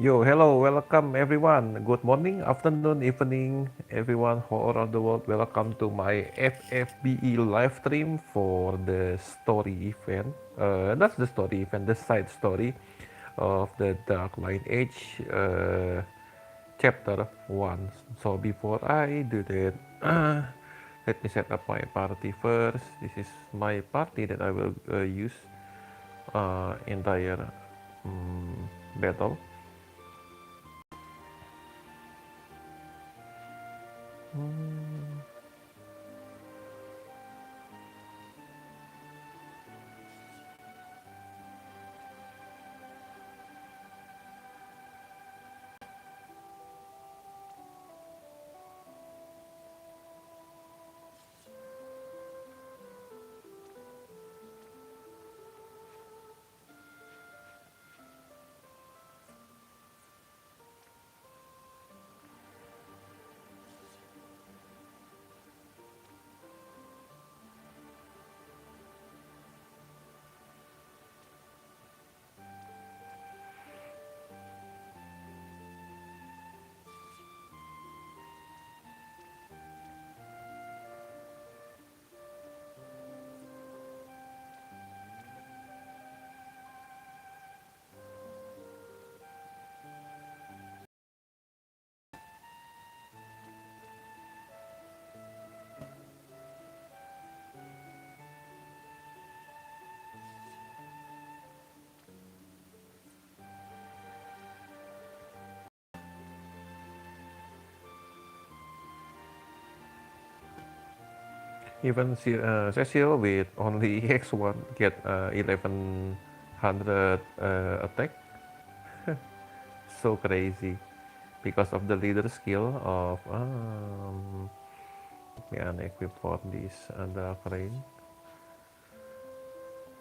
Yo, hello, welcome everyone. Good morning, afternoon, evening, everyone all around the world. Welcome to my FFBE live stream for the story event. Not the story event, the side story of the Dark Lineage chapter 1. So before I do that, let me set up my party first. This is my party that I will use entire battle. Even Cecil with only X1 get 1100 attack. So crazy because of the leader skill of let me unequip for this Dark Rain.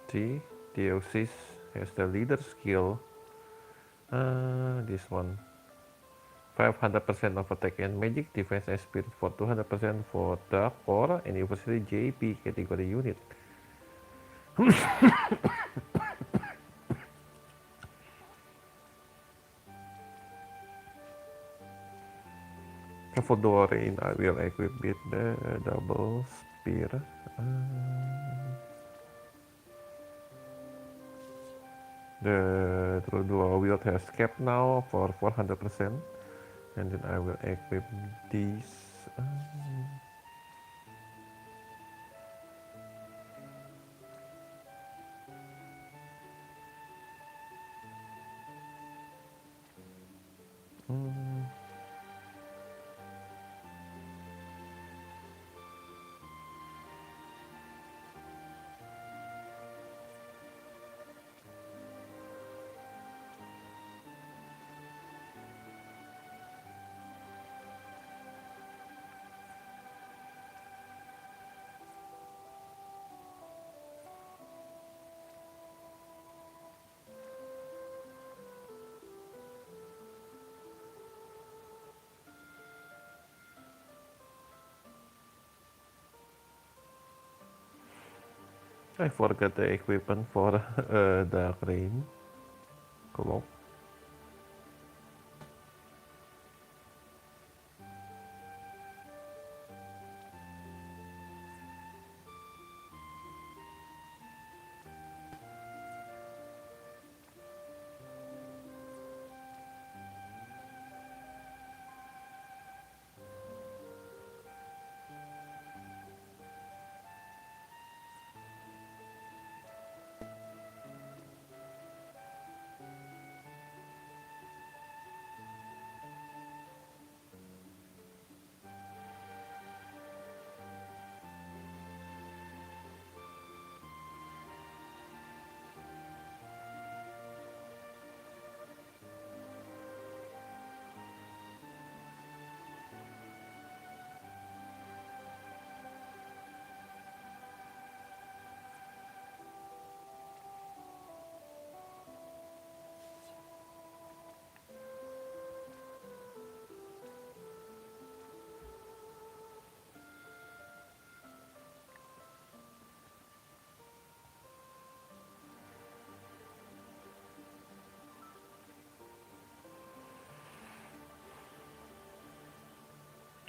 See, Dioxus has the leader skill. This one 500% of attack and magic, defense and spirit for 200% for dark or anniversary JP category unit. For Dorian, I will equip with the double spear. The true dual wield has cap now for 400%, and then I will equip these. I forgot the equipment for the crane clock.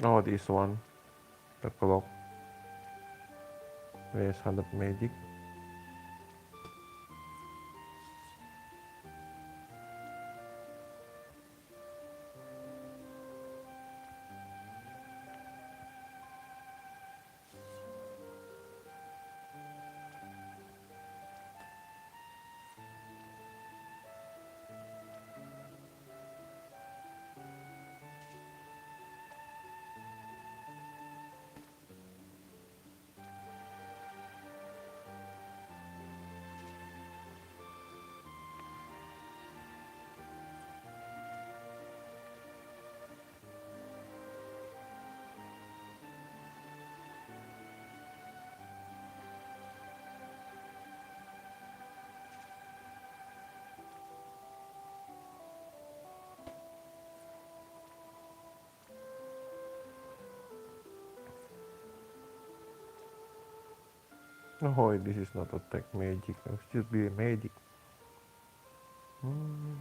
Oh, this one, the clock. There's 100 magic. Oh, this is not attack magic. It should be a magic. Hmm.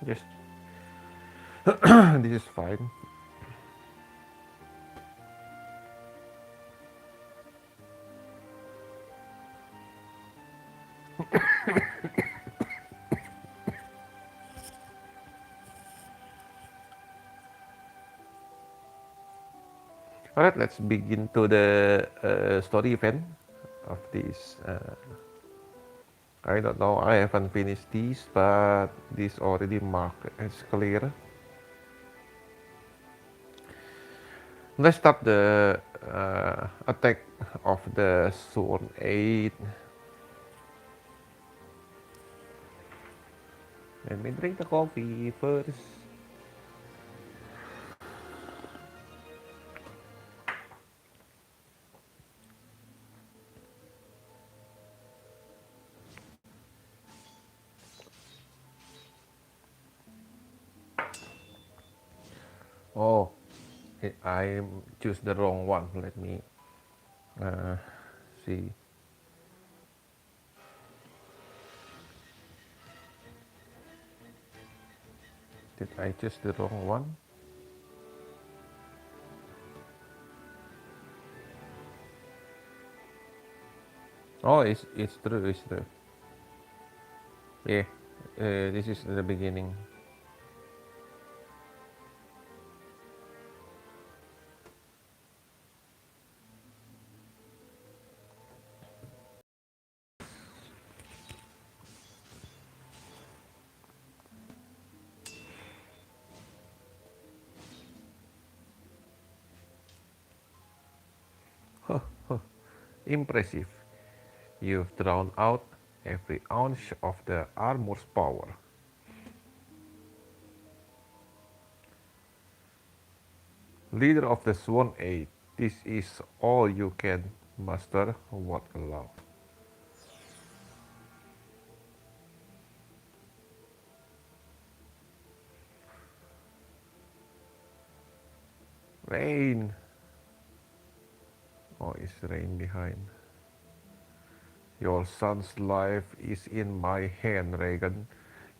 Yes, this is fine. Alright, let's begin to the story event of this. I don't know, I haven't finished this, but this already marked as clear. Let's start the attack of the Sword 8. Let me drink the coffee first. Oh, I choose the wrong one. Let me uh, see. Did I choose the wrong one? Oh, it's true. It's true. Yeah, this is the beginning. Impressive. You've drawn out every ounce of the armor's power. Leader of the Swan Eight, this is all you can muster. What allow? Rain! Oh, is rain behind? Your son's life is in my hand, Raegen.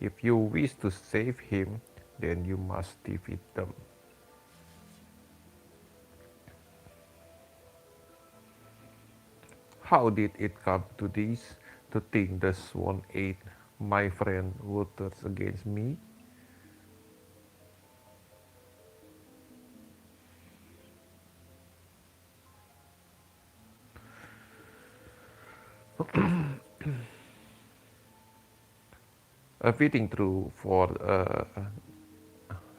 If you wish to save him, then you must defeat them. How did it come to this? To think the Swan Eight, my friend, would turn against me? A fitting true for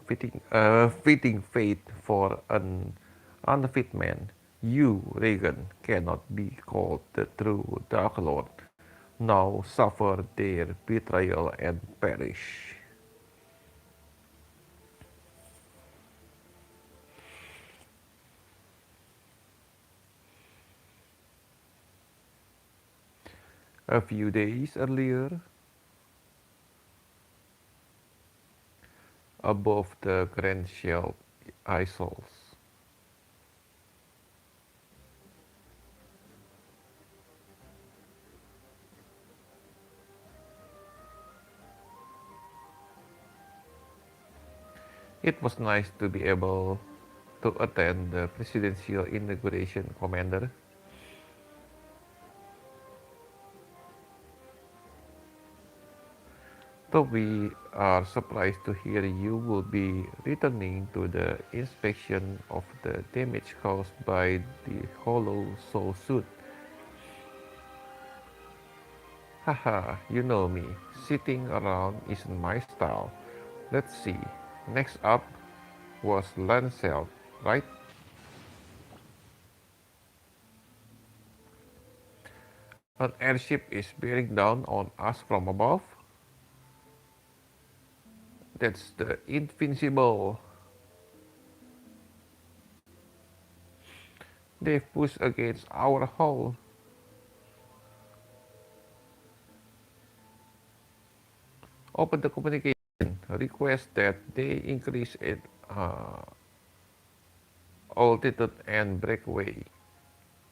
fitting fate for an unfit man. You, Raegen, cannot be called the true Dark Lord. Now suffer their betrayal and perish. A few days earlier, above the Grand Shell Isles, it was nice to be able to attend the presidential inauguration, Commander. Though we are surprised to hear you will be returning to the inspection of the damage caused by the hollow so soon. Haha, you know me. Sitting around isn't my style. Let's see. Next up was Lasswell, right? An airship is bearing down on us from above. That's the Invincible. They've pushed against our hull. Open the communication. Request that they increase it altitude and breakaway.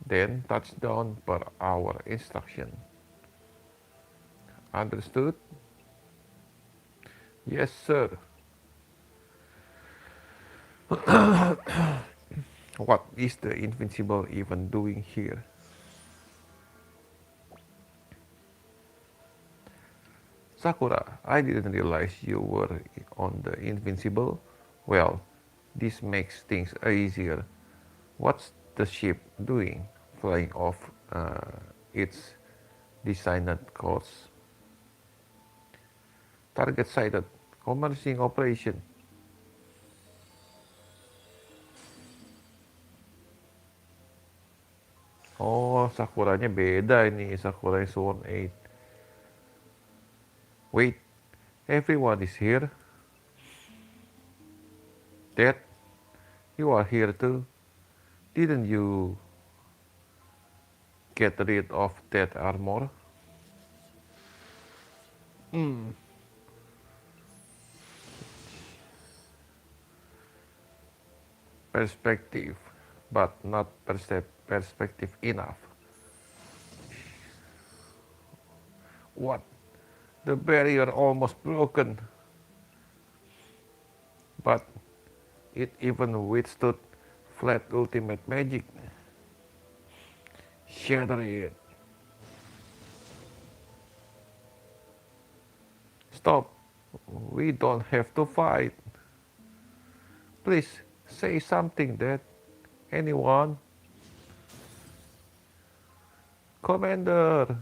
Then touchdown per our instruction. Understood? Yes, sir. What is the Invincible even doing here? Sakura, I didn't realize you were on the Invincible. Well, this makes things easier. What's the ship doing? Flying off its designed course. Target sighted. Commencing operation. Oh, Sakuranya beda ini. Sakura Sworn 8. Wait, everyone is here? Dad, you are here too? Didn't you get rid of that armor? Hmm, perspective, but not perspective enough. What? The barrier almost broken, but it even withstood flat ultimate magic. Shatter it. Stop. We don't have to fight. Please say something that anyone. Commander,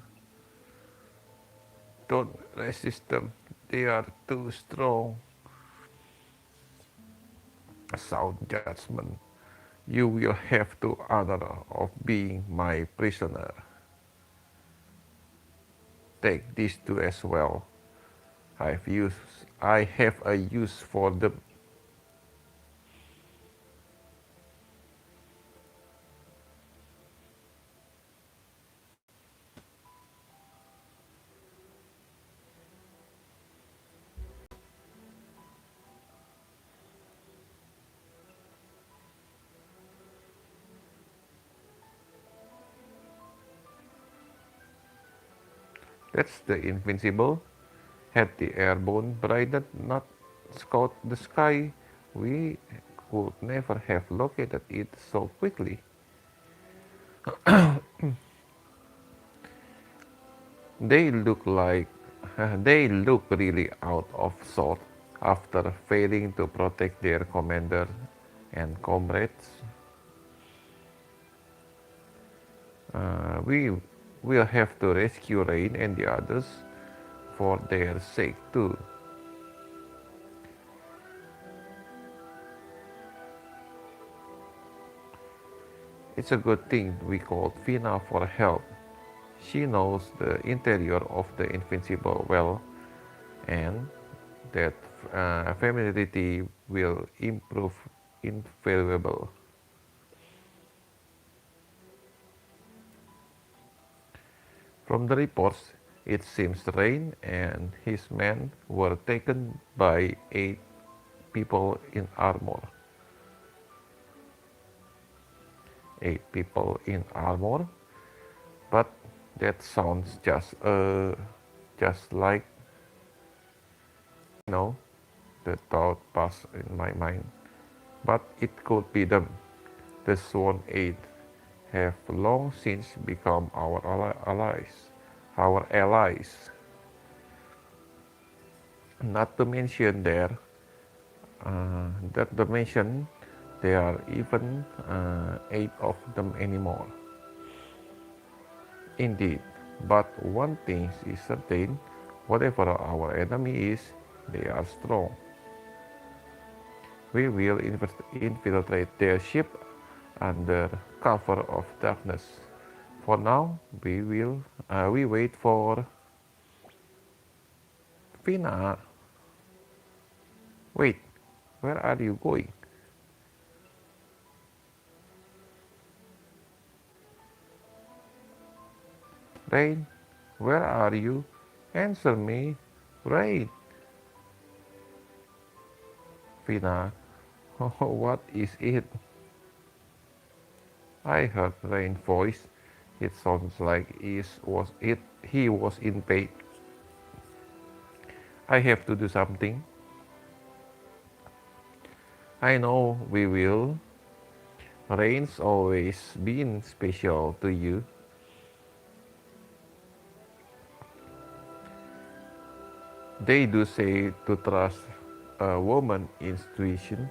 don't resist them. They are too strong. Sound judgment. You will have the honor of being my prisoner. Take these two as well. I have a use for them. That's the invincible. Had the airborne brightened not scout the sky, we could never have located it so quickly. They look like they look really out of sort after failing to protect their commander and comrades. We will have to rescue Rain and the others for their sake too. It's a good thing we called Fina for help. She knows the interior of the Invincible well, and that familiarity will improve invaluable. From the reports, it seems Rain and his men were taken by 8 people in armor. 8 people in armor, but that sounds just like the thought passed in my mind. But it could be them. The Swan Eight have long since become our allies. Our allies. Not to mention that to mention there are even 8 of them anymore. Indeed, but one thing is certain: whatever our enemy is, they are strong. We will infiltrate their ship under cover of darkness. For now, we wait for Fina. Wait, where are you going? Rain, where are you? Answer me, Rain. Fina, what is it? I heard Rain's voice. It sounds like he was in pain. I have to do something. I know we will. Rain's always been special to you. They do say to trust a woman's intuition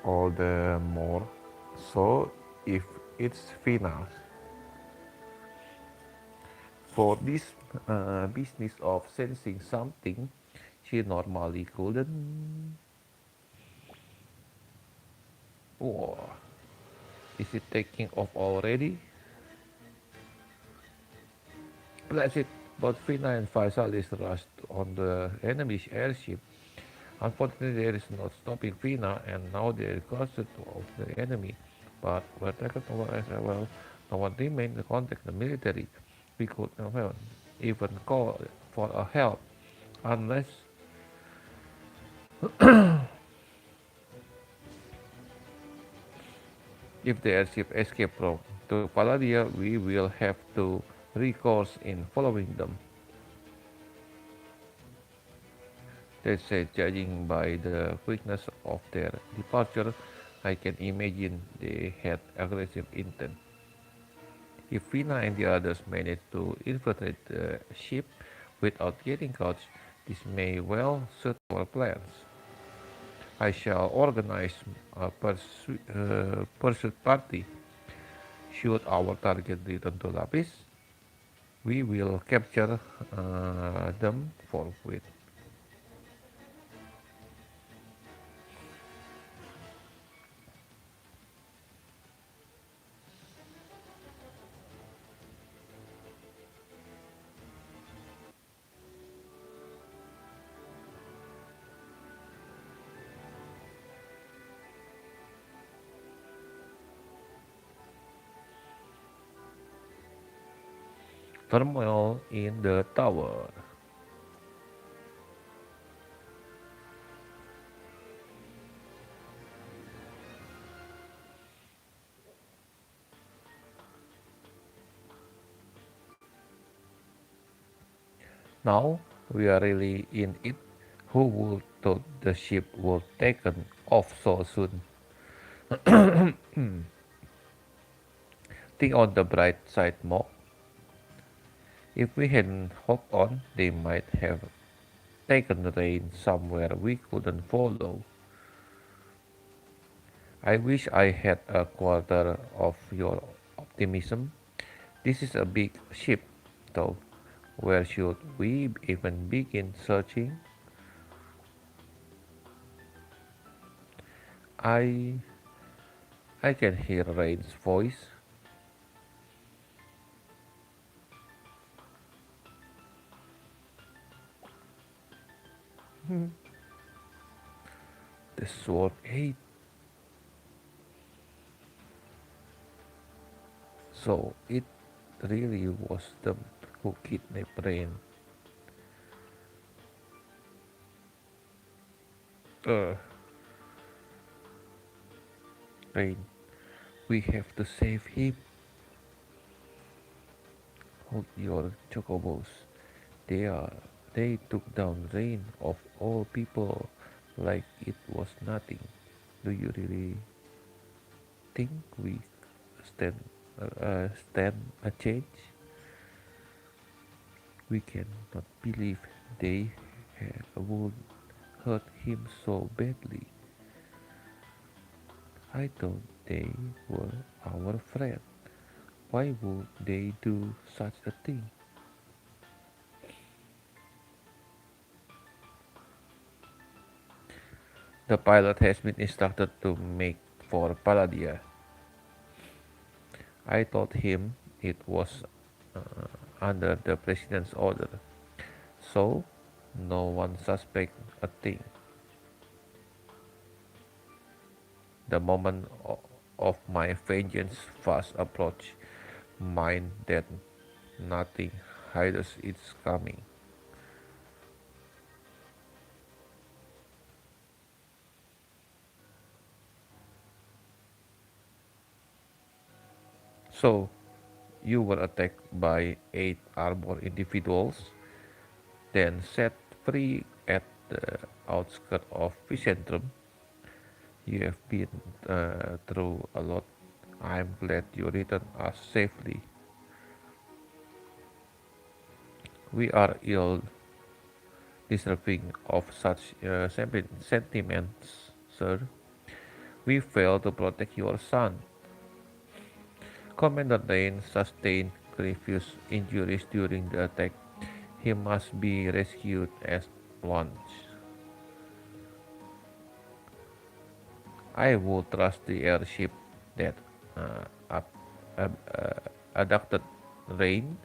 all the more so if it's Fina's. For this business of sensing something she normally couldn't. Oh, is it taking off already? Blast it! Both Fina and Faisal is rushed on the enemy's airship. Unfortunately, there is no stopping Fina, and now they are closer to the enemy. But we're taken over as well. No one remained to contact the military. We could even call for a help unless if the airship escaped from to Palladia, we will have to recourse in following them. They said, judging by the quickness of their departure, I can imagine they had aggressive intent. If Fina and the others manage to infiltrate the ship without getting caught, this may well suit our plans. I shall organize a pursuit party. Should our target return to Lapis, we will capture them forthwith. turmoil in the tower. Now we are really in it. Who would thought the ship would taken off so soon? Think on the bright side, Mock. If we hadn't hopped on, they might have taken rain somewhere we couldn't follow. I wish I had a quarter of your optimism. This is a big ship, though. Where should we even begin searching? I I can hear Rain's voice. The sword ate. So it really was them who kidnapped Rain. Uh, Rain, we have to save him. Hold your chocobos. They are. They took down Rain of all people like it was nothing. Do you really think we stand stand a change? We cannot believe they would hurt him so badly. I thought they were our friend. Why would they do such a thing? The pilot has been instructed to make for Paladia. I told him it was under the president's order, so no one suspect a thing. The moment of my vengeance fast approached, mind that nothing hides its coming. So, you were attacked by 8 armored individuals, then set free at the outskirts of Vicentrum. You have been through a lot. I'm glad you returned us safely. We are ill deserving of such sentiments, sir. We failed to protect your son. Commander Dane sustained grievous injuries during the attack. He must be rescued at once. I would trust the airship that uh, ab- abducted Rain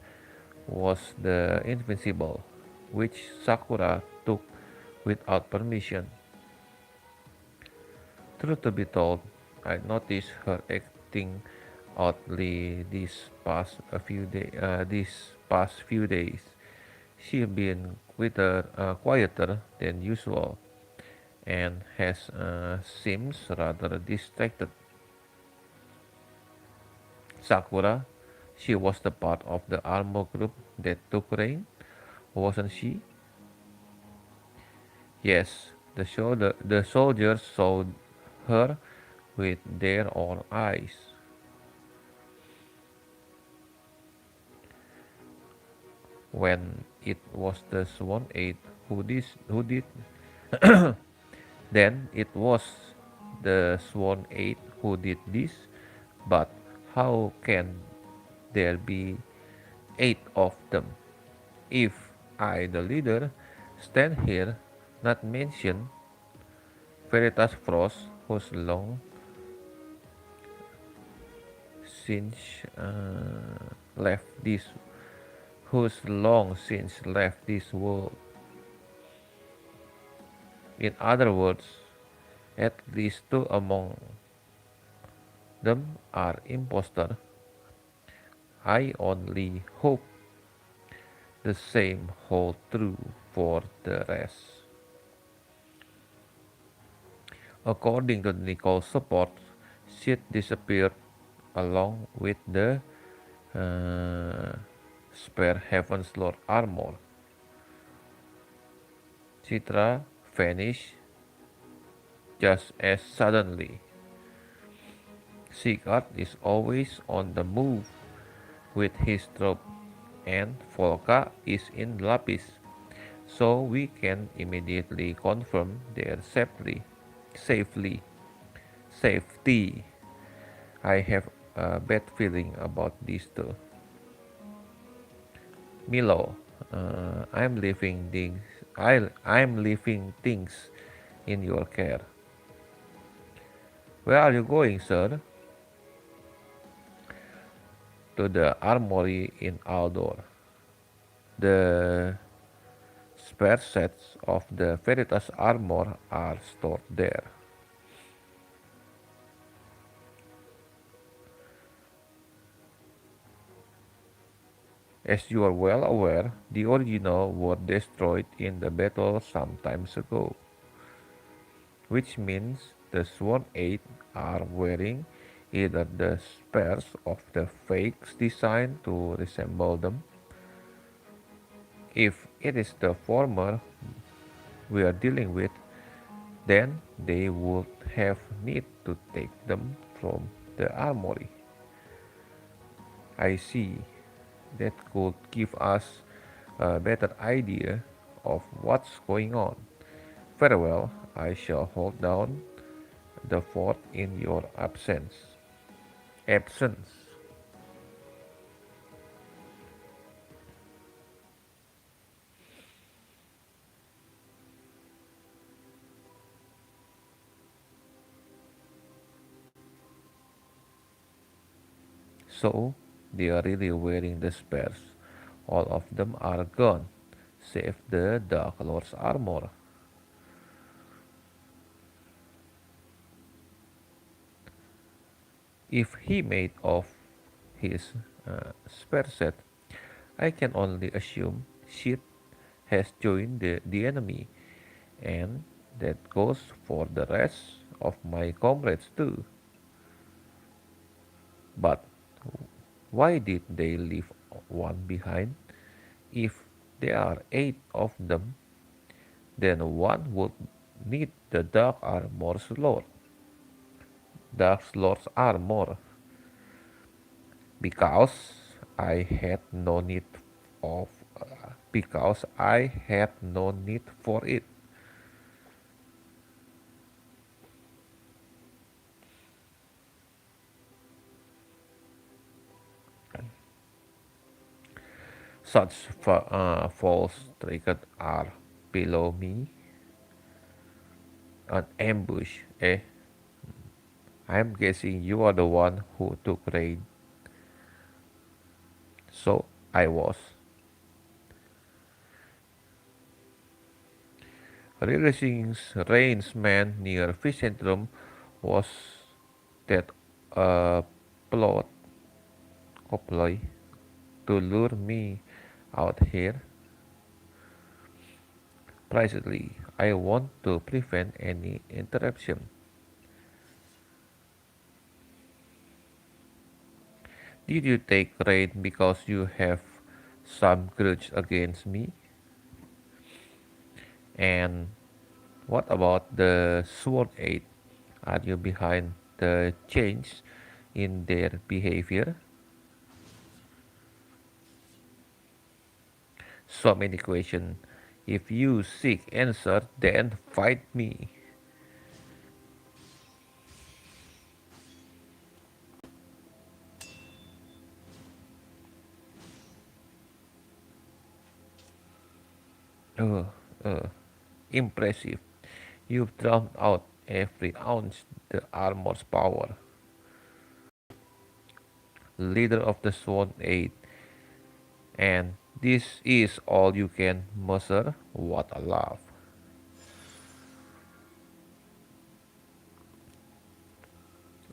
was the Invincible, which Sakura took without permission. Truth to be told, I noticed her acting oddly these past few days. She's been quieter than usual and has seems rather distracted. Sakura, she was the part of the armor group that took Rain, wasn't she? Yes, the soldiers saw her with their own eyes. When it was the Swan Eight who did then it was the Swan Eight who did this. But how can there be 8 of them? If I, the leader, stand here, not mention Veritas Frost, whose long since left this, who's long since left this world. In other words, at least 2 among them are impostor. I only hope The same hold true for the rest. According to the Nicole support, shit disappeared along with the uh, spare Heaven's Lord armor. Citra vanished just as suddenly. Sigurd is always on the move with his troop, and Volca is in Lapis, so we can immediately confirm their safety. I have a bad feeling about this too. Milo, I'm leaving things in your care. Where are you going, sir? To the armory in Aldor. The spare sets of the Veritas armor are stored there. As you are well aware, the original were destroyed in the battle some times ago, which means the Sworn 8 are wearing either the spares of the fakes designed to resemble them. If it is the former we are dealing with, then they would have need to take them from the armory. I see. That could give us a better idea of what's going on. Very well, I shall hold down the fort in your absence. So they are really wearing the spares. All of them are gone, save the Dark Lord's armor. If he made off his spare set, I can only assume Shit has joined the enemy, and that goes for the rest of my comrades too. But why did they leave one behind? If there are 8 of them, then one would need the Dark Lord's armor, because I had no need of because I had no need for it. Such false triggers are below me. An ambush, eh? I'm guessing you are the one who took raid. So I was. Releasing Rain's man near Vicentrum was that a plot or ploy to lure me out here? Precisely, I want to prevent any interruption. Did you take raid because you have some grudge against me? And what about the Sworn 8? Are you behind the change in their behavior? So many questions. If you seek answer, then fight me. Uh, uh, Impressive. You've drowned out every ounce the armor's power. Leader of the Sworn 8. And this is all you can muster? What a laugh.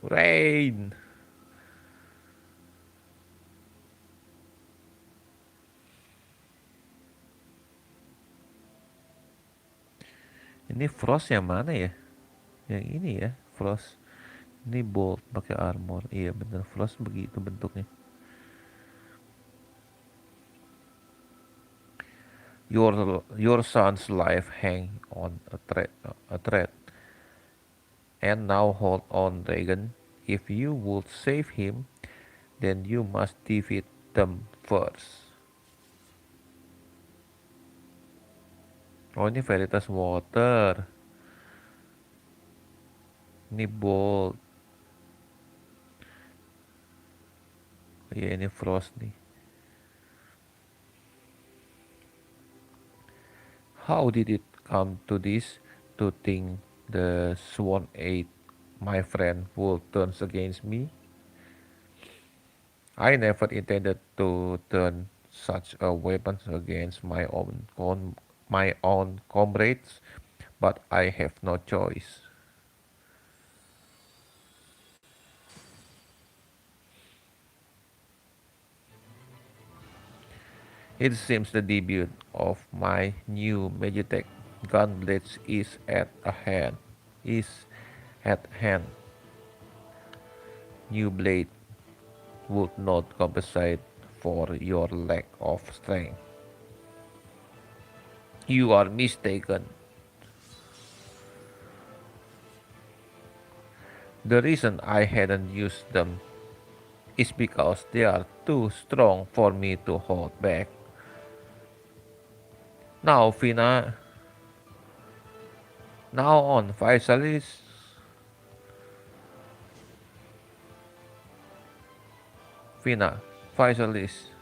Rain! Ini Frost yang mana ya? Yang ini ya, Frost. Ini Bolt pakai armor. Iya bener, Frost begitu bentuknya. Your son's life hang on a thread. And now hold on, Raegen. If you would save him, then you must defeat them first. Oh ini Veritas Water. Ini Bolt. Iya ini Frost nih. How did it come to this? To think the Swan 8, my friend, would turn against me? I never intended to turn such a weapon against my own comrades, but I have no choice. It seems the debut of my new Magitech Gunblades is at hand. New blade would not compensate for your lack of strength. You are mistaken. The reason I hadn't used them is because they are too strong for me to hold back. Now, Fina, now on Vaisalis, Fina, Vaisalis.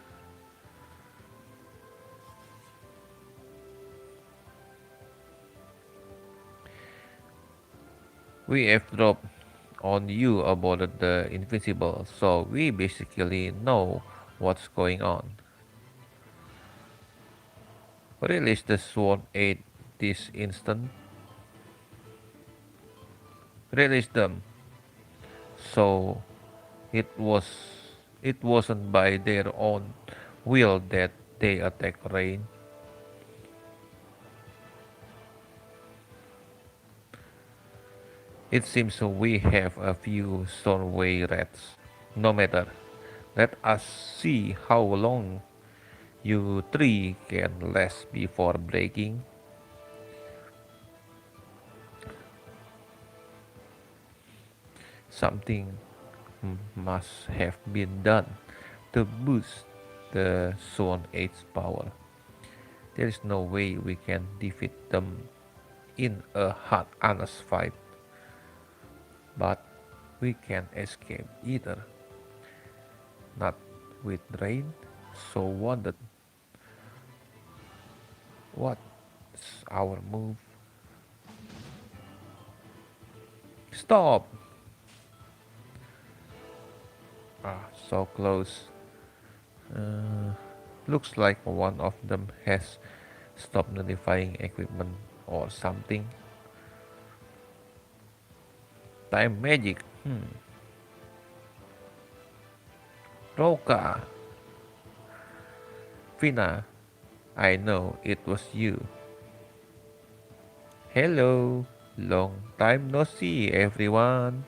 We have dropped on you about the invisible, so we basically know what's going on. Release the Swan 8 this instant. Release them. So it was it wasn't by their own will that they attack Rain. It seems we have a few Stormway rats. No matter. Let us see how long you three can last before breaking. Something must have been done to boost the Swan 8's power. There is no way we can defeat them in a hard honest fight. But we can escape either. Not with rain. So what's our move? Stop! So close. Looks like one of them has stopped notifying equipment or something. Time magic. Roca. Fina. I know it was you. Hello. Long time no see, everyone.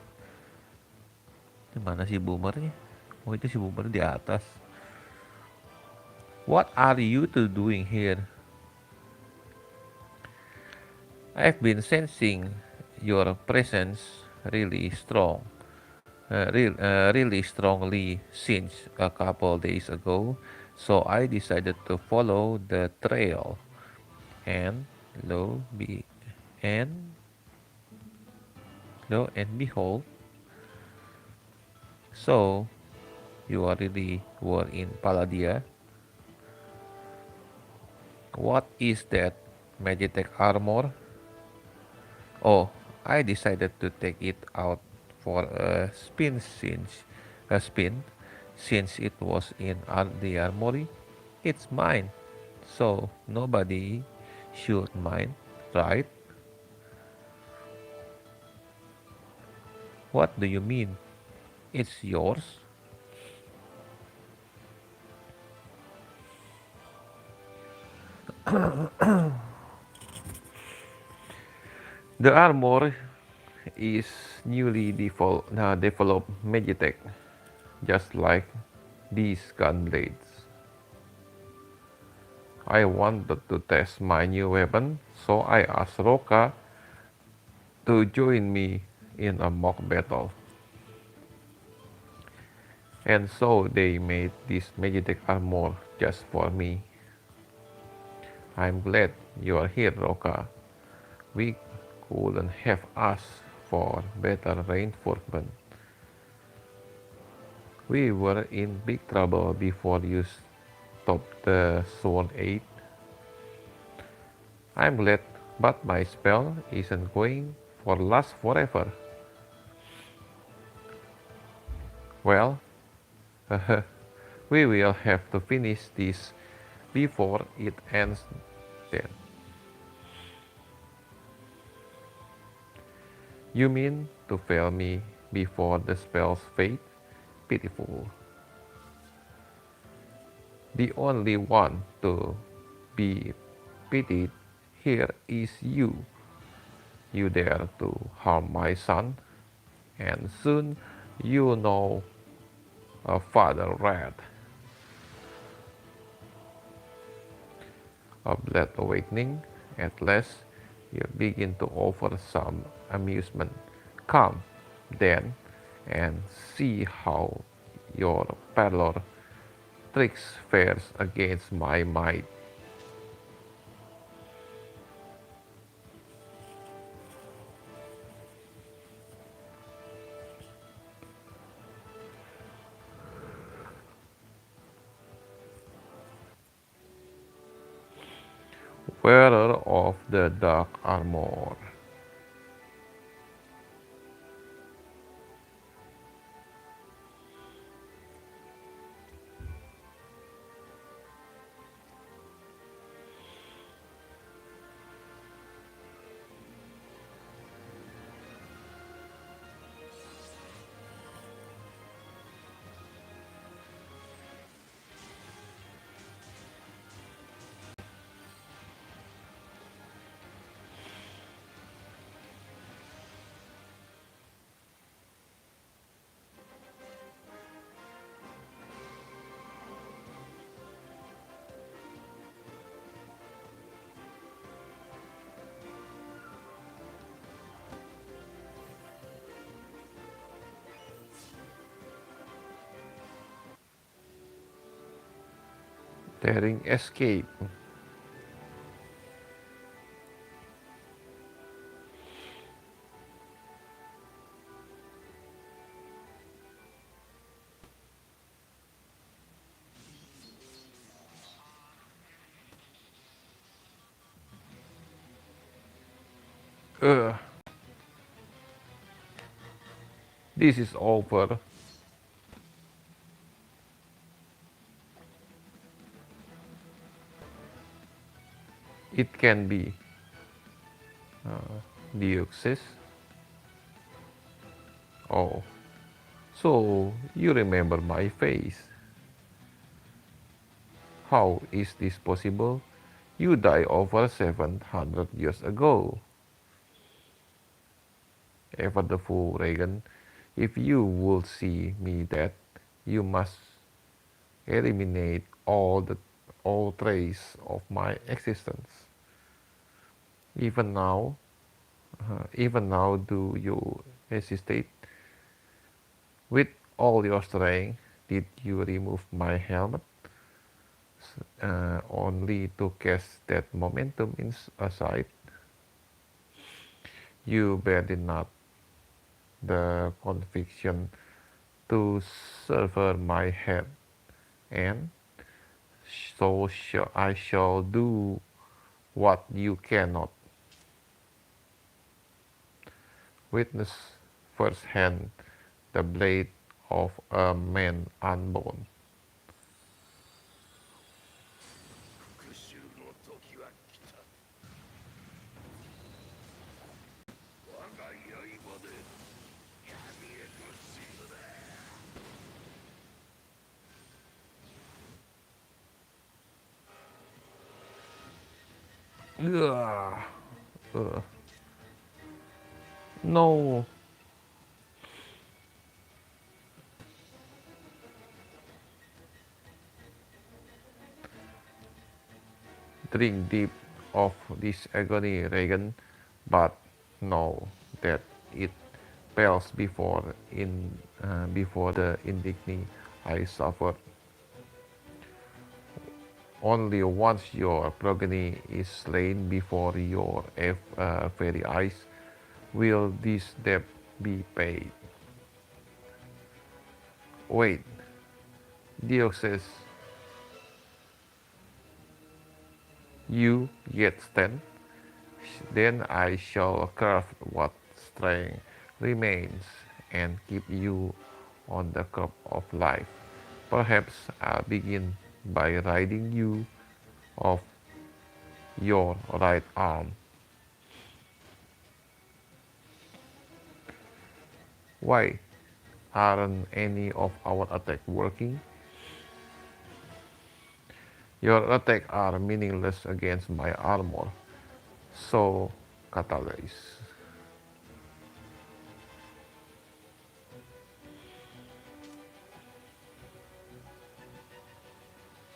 Di mana si boomernya? Oh itu si boomer di atas. What are you two doing here? I've been sensing your presence really really strongly since a couple days ago, so I decided to follow the trail. And lo be and lo and behold, so you are really were in Palladia. What is that Magitech armor? Oh, I decided to take it out for a spin since it was in the armory. It's mine, so nobody should mind, right? What do you mean? It's yours? The armor is newly developed Magitech, just like these gun blades. I wanted to test my new weapon, so I asked Roca to join me in a mock battle. And so they made this Magitech armor just for me. I'm glad you are here, Roca. We couldn't have asked for better reinforcement. We were in big trouble before you stopped the Sworn 8. I'm glad, but my spell isn't going to last forever. Well, we will have to finish this before it ends then. You mean to fail me before the spells fade? Pitiful. The only one to be pitied here is you. You dare to harm my son, and soon you know a father rat. A blood awakening, at last you begin to offer some amusement. Come, then, and see how your parlor tricks fares against my might. Wearer of the dark armor. Daring escape. Ugh, this is over. It can be Dioxus. Oh, so you remember my face. How is this possible? You died over 700 years ago. Ever the fool, Raegen. If you would see me dead, you must eliminate all trace of my existence. Even now, do you hesitate? With all your strength, did you remove my helmet? Only to cast that momentum aside? You barely not the conviction to sever my head, and so I shall do what you cannot. Witness firsthand the blade of a man unborn. Ugh. Ugh. No, drink deep of this agony, Raegen, but know that it pales before the indignity I suffered. Only once your progeny is slain before your very eyes will this debt be paid. Wait, Dioxus, you yet stand? Then I shall craft what strength remains and keep you on the curb of life. Perhaps I'll begin by riding you off your right arm. Why aren't any of our attacks working? Your attacks are meaningless against my armor. So, catalyze.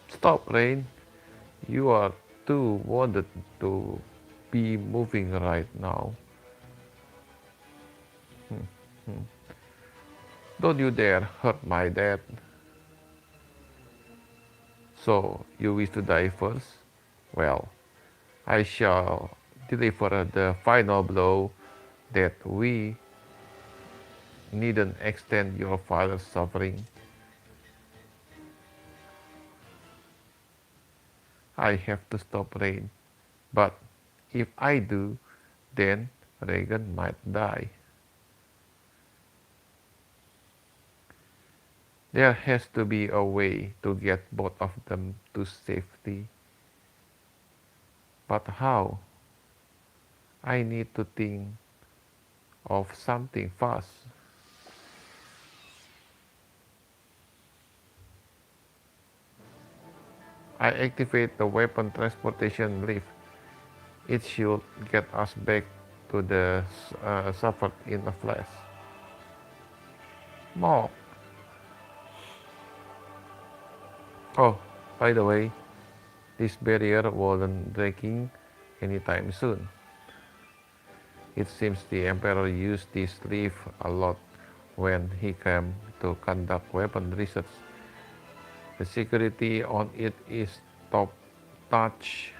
Stop, Rain. You are too wounded to be moving right now. Don't you dare hurt my dad. So, you wish to die first? Well, I shall deliver the final blow that we needn't extend your father's suffering. I have to stop Rain. But if I do, then Raegen might die. There has to be a way to get both of them to safety. But how? I need to think of something fast. I activate the weapon transportation lift. It should get us back to the suffered in a flash. More. Oh, by the way, this barrier wasn't breaking anytime soon. It seems the Emperor used this leaf a lot when he came to conduct weapon research. The security on it is top notch.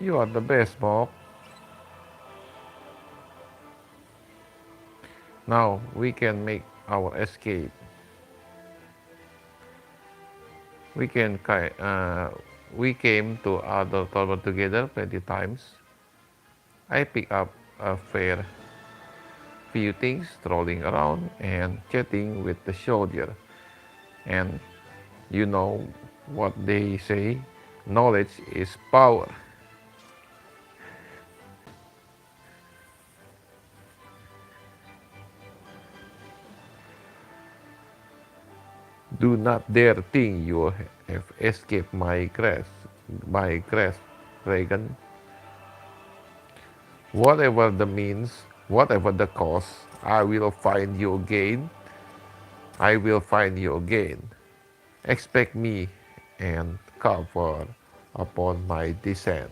You are the best, Bob. Now we can make our escape. We can we came to other tower together plenty times. I pick up a fair few things, strolling around and chatting with the soldier. And you know what they say, knowledge is power. Do not dare think you have escaped my grasp, Raegen. Whatever the means, whatever the cost, I will find you again. I will find you again. Expect me and cover upon my descent.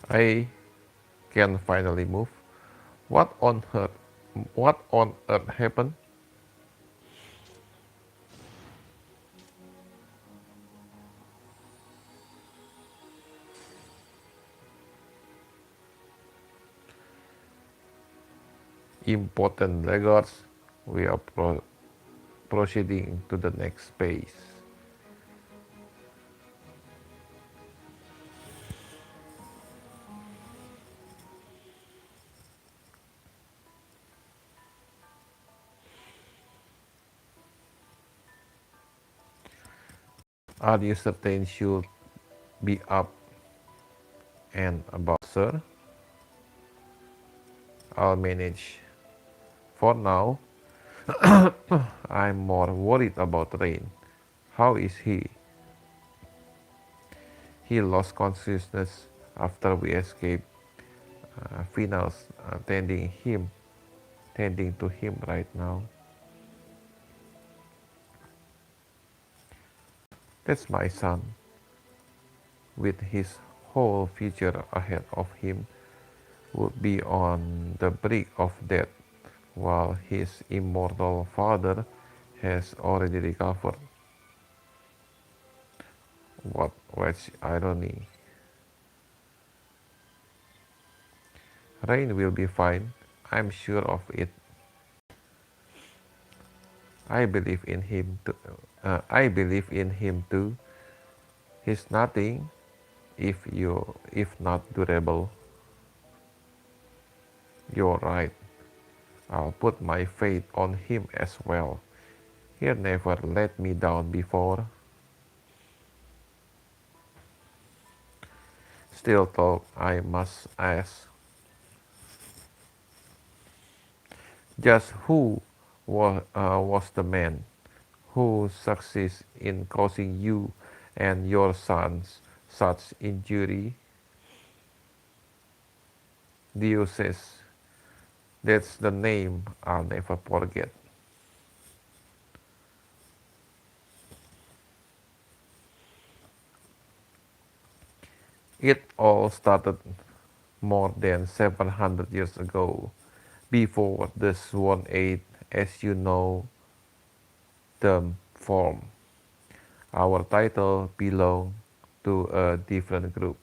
I can finally move. What on earth? What on earth happened? Important regards. We are proceeding to the next phase. Are you certain should be up and about, sir? I'll manage. For now, I'm more worried about Rain. How is he? He lost consciousness after we escaped. Fina's tending to him right now. That's my son, with his whole future ahead of him, would be on the brink of death, while his immortal father has already recovered. What wretched irony. Rain will be fine, I'm sure of it. I believe in him too. I believe in him too. He's nothing if not durable. You're right. I'll put my faith on him as well. He never let me down before. Still though, I must ask, just who was the man who succeeds in causing you and your sons such injury? Dioxus, that's the name I'll never forget. It all started more than 700 years ago, before the Swan Age, as you know, them formed. Our title belonged to a different group.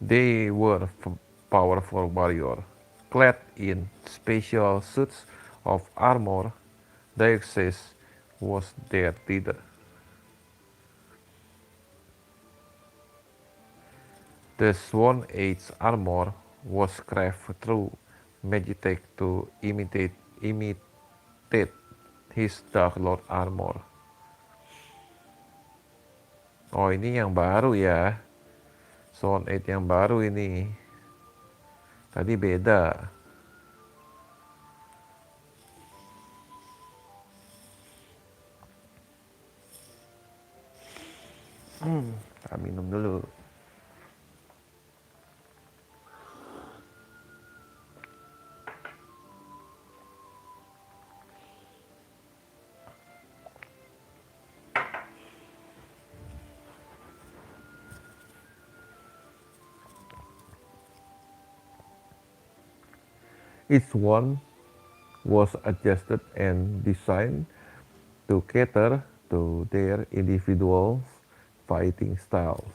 They were powerful warriors, clad in special suits of armor. Dioxus was their leader. The Swan Age armor was crafted through Magitech to imitate his Dark Lord armor. Oh, ini yang baru ya. Swan Age yang baru ini. Tadi beda. Kita minum dulu. Each one was adjusted and designed to cater to their individual fighting styles.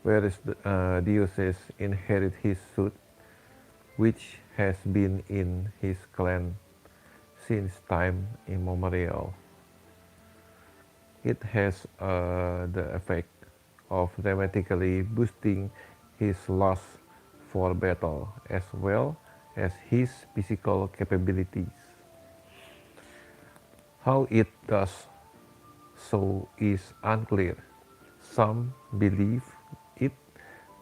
Whereas Dioxus inherited his suit, which has been in his clan since time immemorial. It has the effect of dramatically boosting his lust for battle as well as his physical capabilities. How it does so is unclear. Some believe it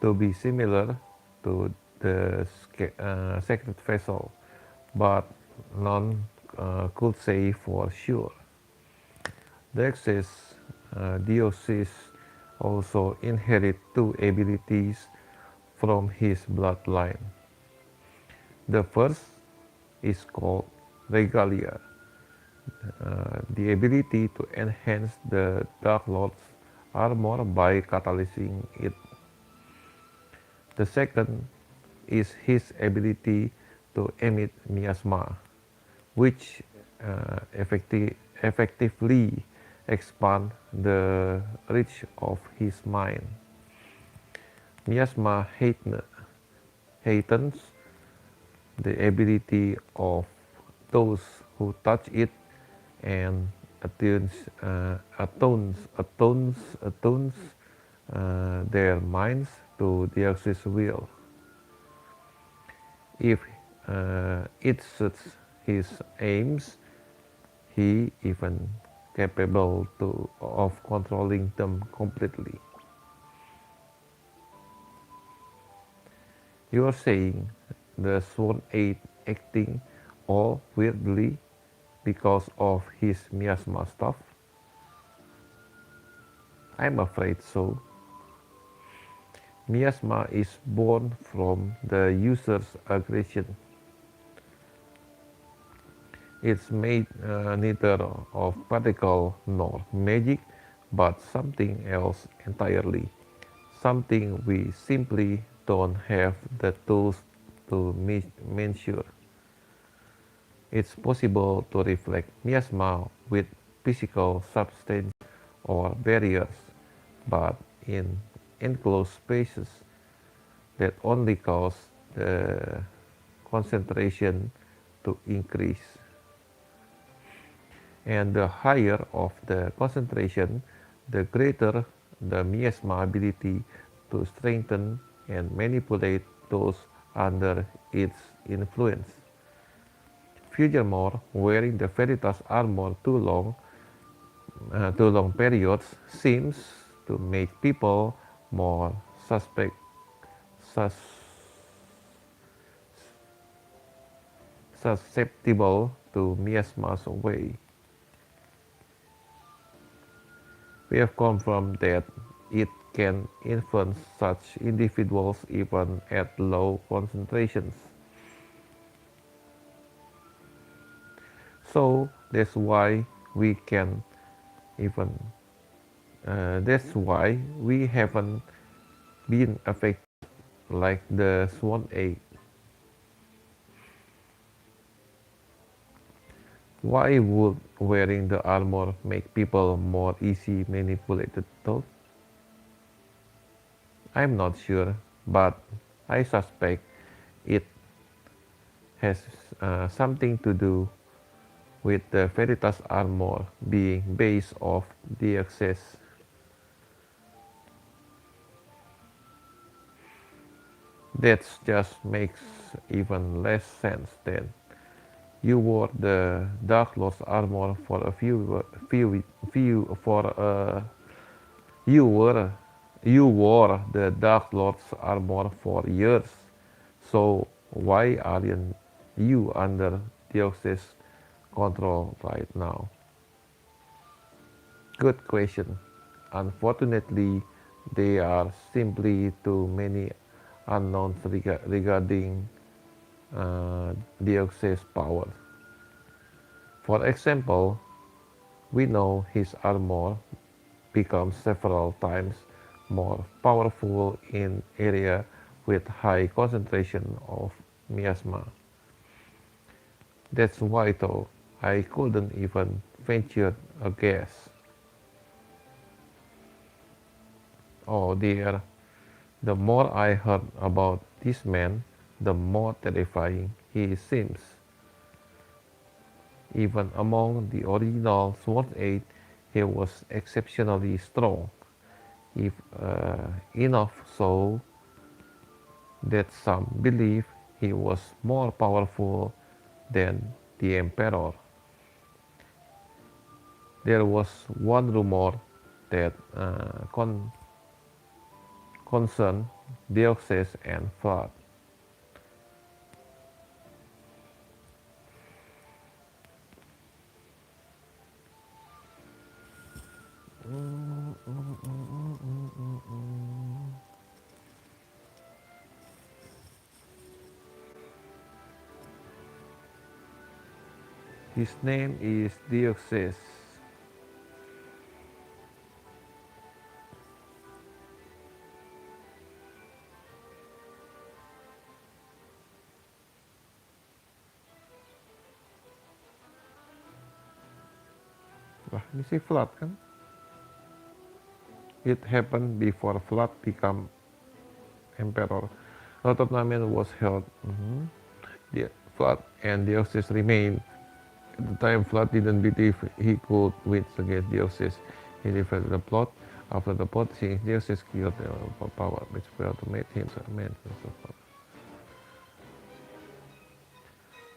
to be similar to the sacred vessel, but none could say for sure. Dioxys also inherit two abilities from his bloodline. The first is called Regalia, the ability to enhance the Dark Lord's armor by catalyzing it. The second is his ability to emit miasma, which effectively expand the reach of his mind. Miasma heightens the ability of those who touch it and attunes, attunes their minds to Dioxus' will. If it suits his aims, he even capable of controlling them completely. You are saying the Swan Aid acting all weirdly because of his miasma stuff? I'm afraid so. Miasma is born from the user's aggression. It's made neither of particle nor magic, but something else entirely. Something we simply don't have the tools to measure. It's possible to reflect miasma with physical substance or barriers, but in enclosed spaces that only cause the concentration to increase. And the higher of the concentration, the greater the miasma ability to strengthen and manipulate those under its influence. Furthermore, wearing the Veritas armor too long periods seems to make people more suspect, sus, susceptible to miasma's way. We have confirmed that it can influence such individuals even at low concentrations. So that's why we can even that's why we haven't been affected like the swan egg. Why would wearing the armor make people more easy manipulated though? I'm not sure, but I suspect it has something to do with the Veritas armor being based off Dioxus. That just makes even less sense then. You wore the Dark Lord's armor for a few for you were you wore the Dark Lord's armor for years. So why aren't you under Dioxys control right now? Good question. Unfortunately, there are simply too many unknowns regarding Dioxys' power. For example, we know his armor becomes several times more powerful in area with high concentration of miasma. That's why though I couldn't even venture a guess. Oh dear, the more I heard about this man, the more terrifying he seems. Even among the original Sword 8, he was exceptionally strong, if enough so that some believe he was more powerful than the emperor. There was one rumor that concerned Dioxys and Flood. His name is Dioxys. Wah, ini si Flood kan? It happened before Flood became emperor. A tournament was held. The Flood and Dioxys remained the time Flood didn't believe he could win against Dioxus. He defended the plot. After the plot, seeing Dioxus killed the power, which failed to make him a man.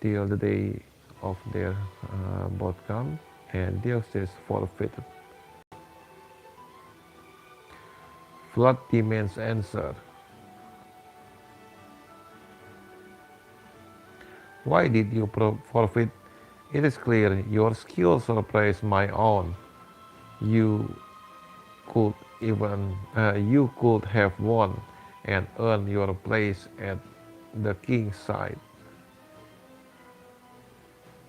Till the day of their both come, and Dioxus forfeited. Flood demands answer. Why did you forfeit? It is clear your skills surpass my own. You could you could have won and earned your place at the king's side.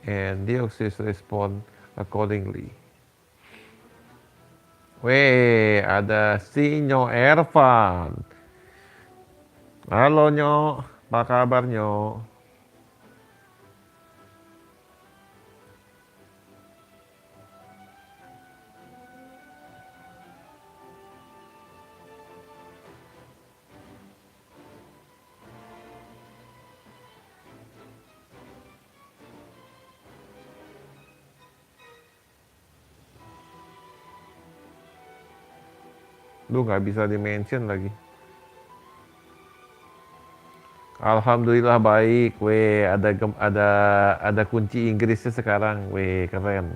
And Dioxys respond accordingly. Weh, ada si Nyo Ervan. Halo Nyo, apa kabar Nyo? Lu nggak bisa di-mention lagi. Alhamdulillah baik, weh ada kunci Inggrisnya sekarang, weh keren.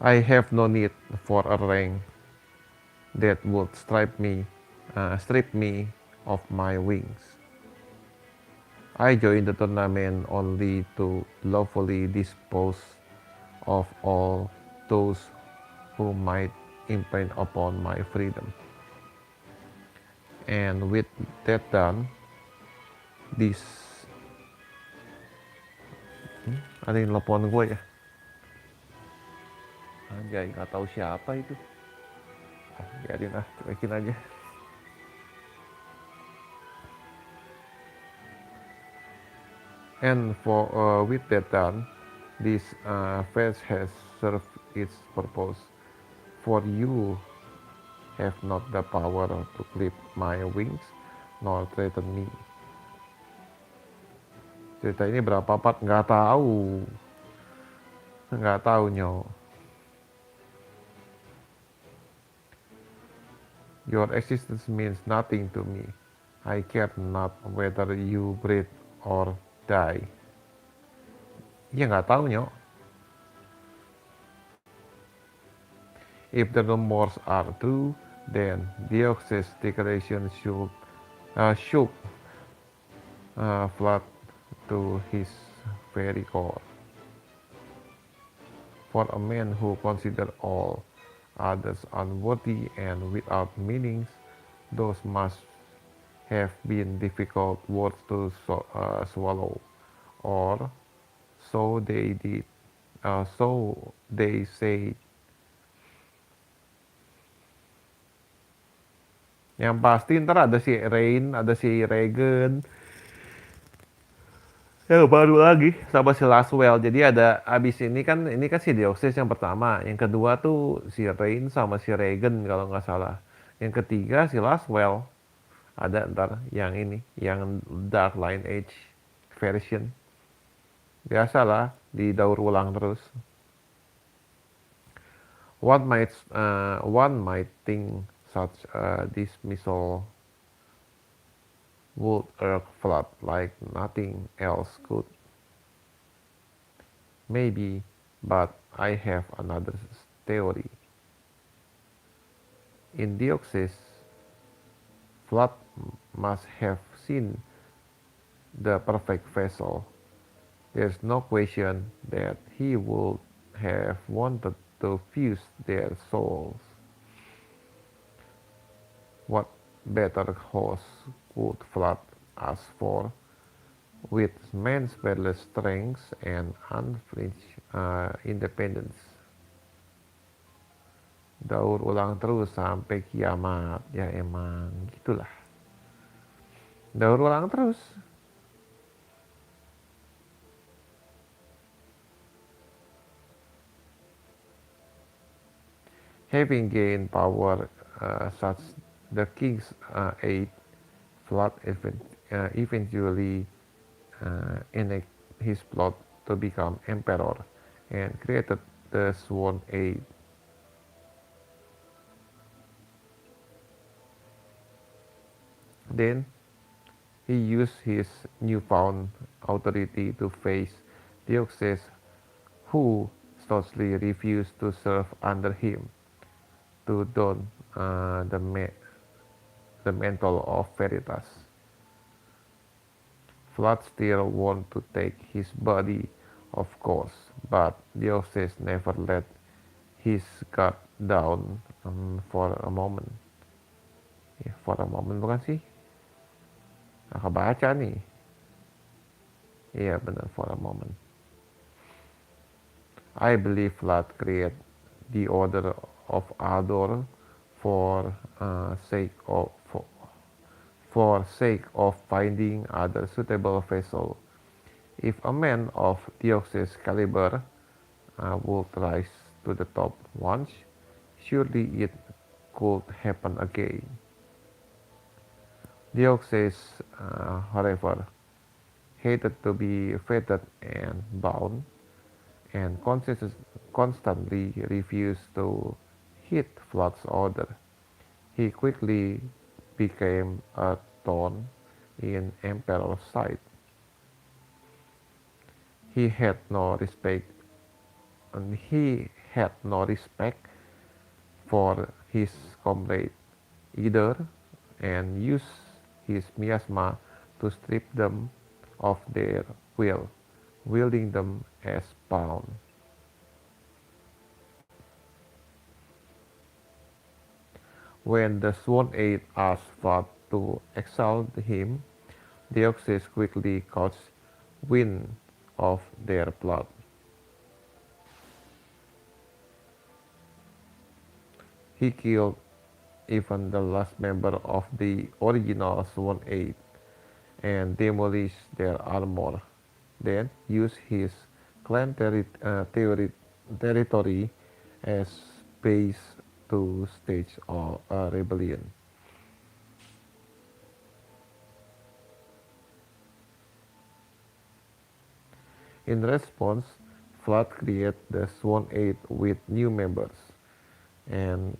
I have no need for a rank that would strip me of my wings. I joined the tournament only to lawfully dispose of all those who might impede upon my freedom. And with that done, this ada yang telepon gue ya? Anjay, nggak tahu siapa itu. Biarin lah, cuekin aja. And with that done, this phase has served its purpose. For you have not the power to clip my wings, nor threaten me. Cerita ini berapa part? Nggak tahu. Nggak tahu, Nyo. Your existence means nothing to me. I care not whether you breathe or die. Ya nggak tahu, Nyo. If the rumors are true, then Dioxys' declaration shook Flood to his very core. For a man who considered all others unworthy and without meanings, those must have been difficult words to swallow, or so they did. So they say. Yang pasti ntar ada si Rain, ada si Raegen, yang baru lagi sama si Lasswell. Jadi ada abis ini kan si Dioxus yang pertama, yang kedua tuh si Rain sama si Raegen kalau nggak salah. Yang ketiga si Lasswell. Ada ntar yang ini, yang Dark Lineage version. Biasalah didaur ulang terus. One might think such a dismissal would irk Flood like nothing else could. Maybe, but I have another theory. In Dioxys, Flood must have seen the perfect vessel. There's no question that he would have wanted to fuse their souls. What better host could Flood ask for? With man's boundless strength and unflinched independence. Daur ulang terus sampai kiamat. Ya emang gitulah. Daur ulang terus. Having gained power such the king's aid, Vlad eventually enacted his plot to become emperor and created the Swan Aid. Then he used his newfound authority to face Dioxus, who staunchly refused to serve under him, to don the mantle of Veritas. Vlad still wanted to take his body, of course, but Dioxus never let his guard down for a moment. Ya, for a moment bukan sih? Nah, kebaca nih. Iya benar, for a moment. I believe Vlad created the Order of Ardor for sake of finding other suitable vessel. If a man of Dioxys caliber would rise to the top once, surely it could happen again. Dioxys, however, hated to be fettered and bound, and constantly refused to heed Flood's order. He quickly became a thorn in Emperor's side. He had no respect, and he had no respect for his comrade either, and used his miasma to strip them of their will, wielding them as pawns. When the Swan Aid asked Vlad to exalt him, Dioxys quickly caught wind of their plot. He killed even the last member of the original Swan Aid and demolished their armor, then used his clan territory as base to stage a rebellion. In response, Flood created the Swan Aid with new members and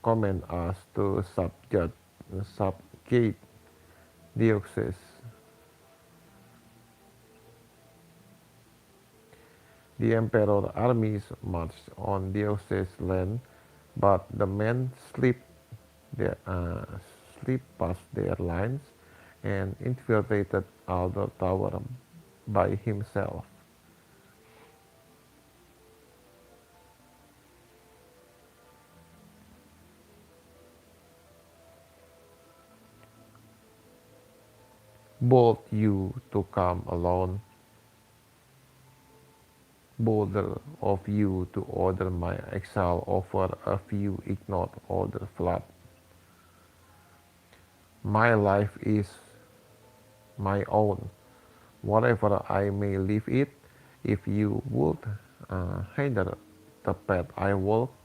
command us to subjugate Dioxys. The Emperor armies marched on Dioxys' land, but the men slipped past their lines and infiltrated Alder Tower by himself. Bold you to come alone, bolder of you to order my exile over a few ignored order flood. My life is my own, whatever I may leave it. If you would hinder the path I walk,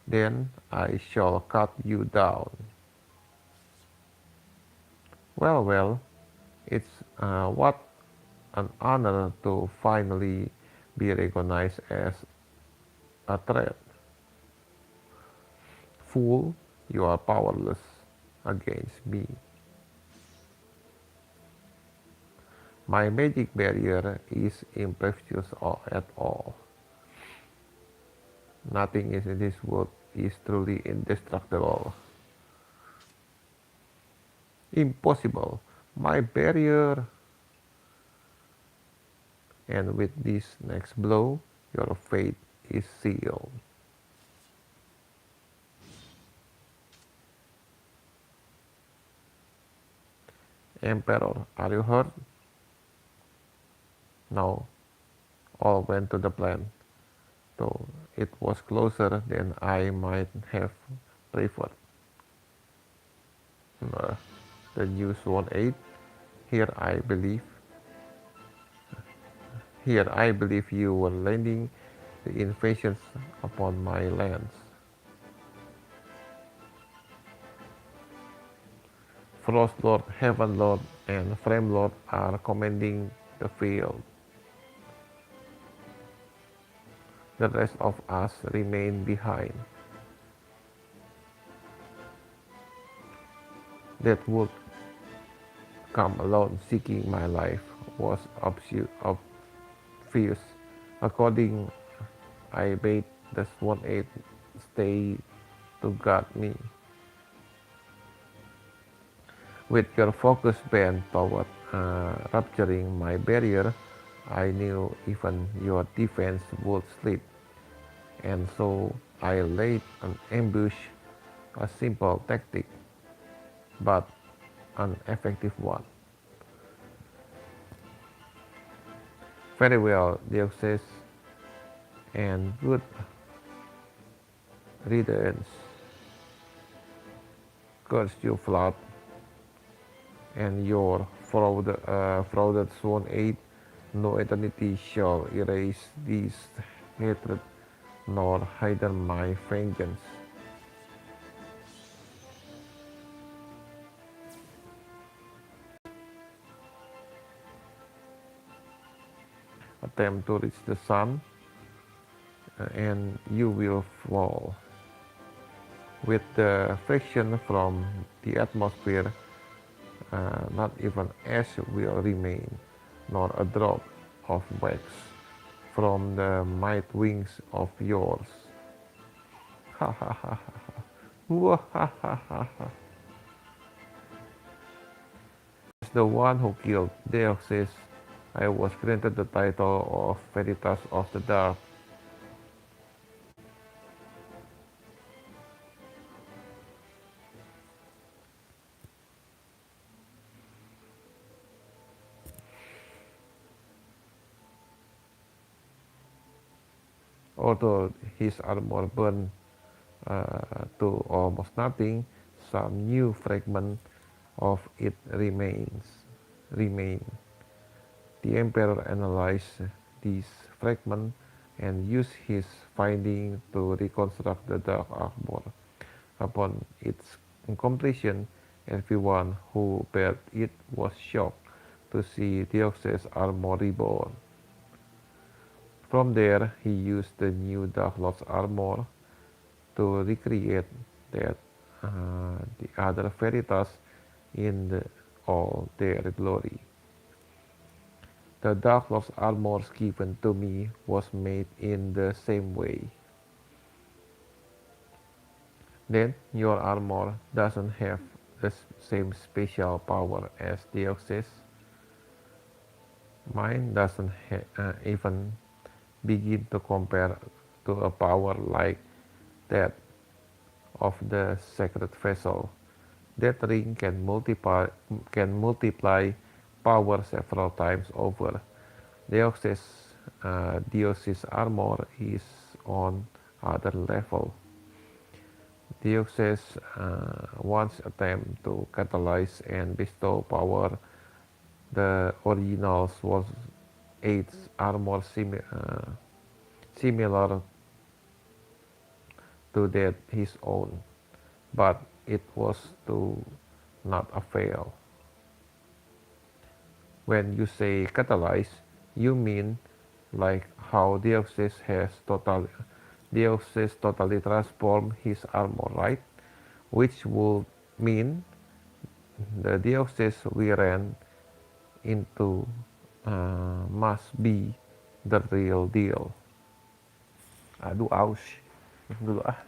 then I shall cut you down. Well, it's what an honor to finally be recognized as a threat. Fool, you are powerless against me. My magic barrier is impervious at all. Nothing in this world is truly indestructible. Impossible. My barrier. And with this next blow, your fate is sealed. Emperor, are you hurt? No. All went to the plan, though it was closer than I might have preferred. the new Swan 8. Here I believe, here I believe you were landing the invasions upon my lands. Frost Lord, Heaven Lord, and Flame Lord are commanding the field. The rest of us remain behind. That would come alone seeking my life was obvious. According, I bade the Swan 8 stay to guard me. With your focus bent toward rupturing my barrier, I knew even your defense would slip, and so I laid an ambush, a simple tactic, but an effective one. Very well, Dioxus, and good riddance. Curse you, flood, and your frauded sworn aid. No eternity shall erase this hatred, nor hide my vengeance. Attempt to reach the sun, and you will fall. With the friction from the atmosphere, not even ash will remain, nor a drop of wax from the might wings of yours. Ha ha ha ha ha ha ha ha. As the one who killed Dioxys, I was granted the title of Veritas of the Dark. Although his armor burned to almost nothing, some new fragment of it remain. The Emperor analyzed these fragments and used his finding to reconstruct the dark armor. Upon its completion, everyone who bared it was shocked to see Dioxys' armor reborn. From there, he used the new Dark Lord's armor to recreate that the other Veritas in all their glory. The Dark Lord's armor given to me was made in the same way. Then your armor doesn't have the same special power as Dioxys. Mine doesn't even begin to compare to a power like that of the sacred vessel. That ring can multiply power several times over. Dioxys armor is on other level. Dioxys once attempt to catalyze and bestow power. The original was 8 armor similar to that his own, but it was to not avail. When you say catalyze, you mean like how Dioxys totally transformed his armor, right? Which would mean the Dioxys we ran into must be the real deal. Aduh, aus. Dulu ah.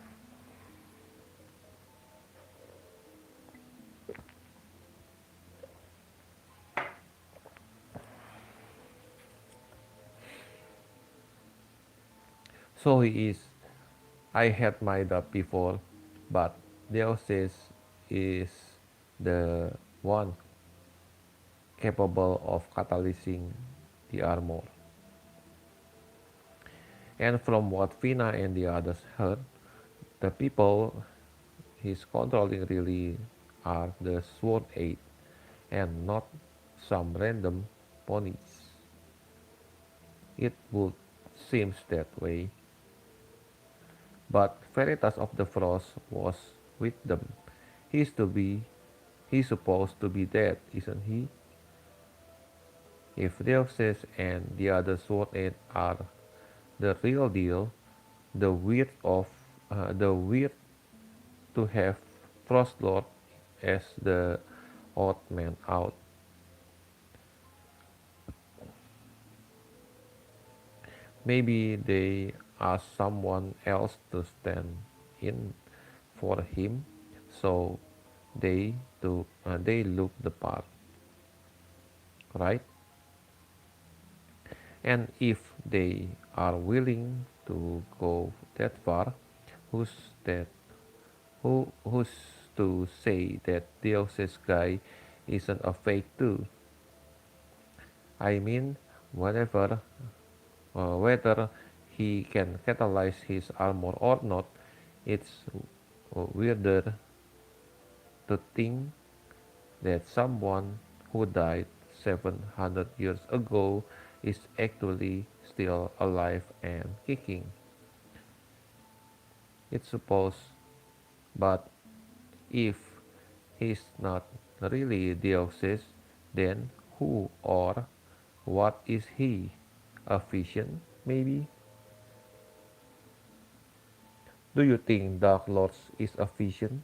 So he is. I had my doubt before, but Dioxys is the one capable of catalyzing the armor. And from what Fina and the others heard, the people he's controlling really are the Sworn 8, and not some random ponies. It would seem that way, but Veritas of the Frost was with them. He's to be he's supposed to be dead, isn't he? If Dioxus and the other Sword Ant are the real deal, the weird to have Frostlord as the odd man out. Maybe they asked someone else to stand in for him, so they look the part, right? And if they are willing to go that far, who's that? Who's to say that Dioxys guy isn't a fake too? I mean, whatever, whether he can catalyze his armor or not, it's weirder to think that someone who died 700 years ago is actually still alive and kicking. It's supposed, but if he's not really Dioxys, then who or what is he? A vision, maybe? Do you think Dark Lords is a vision?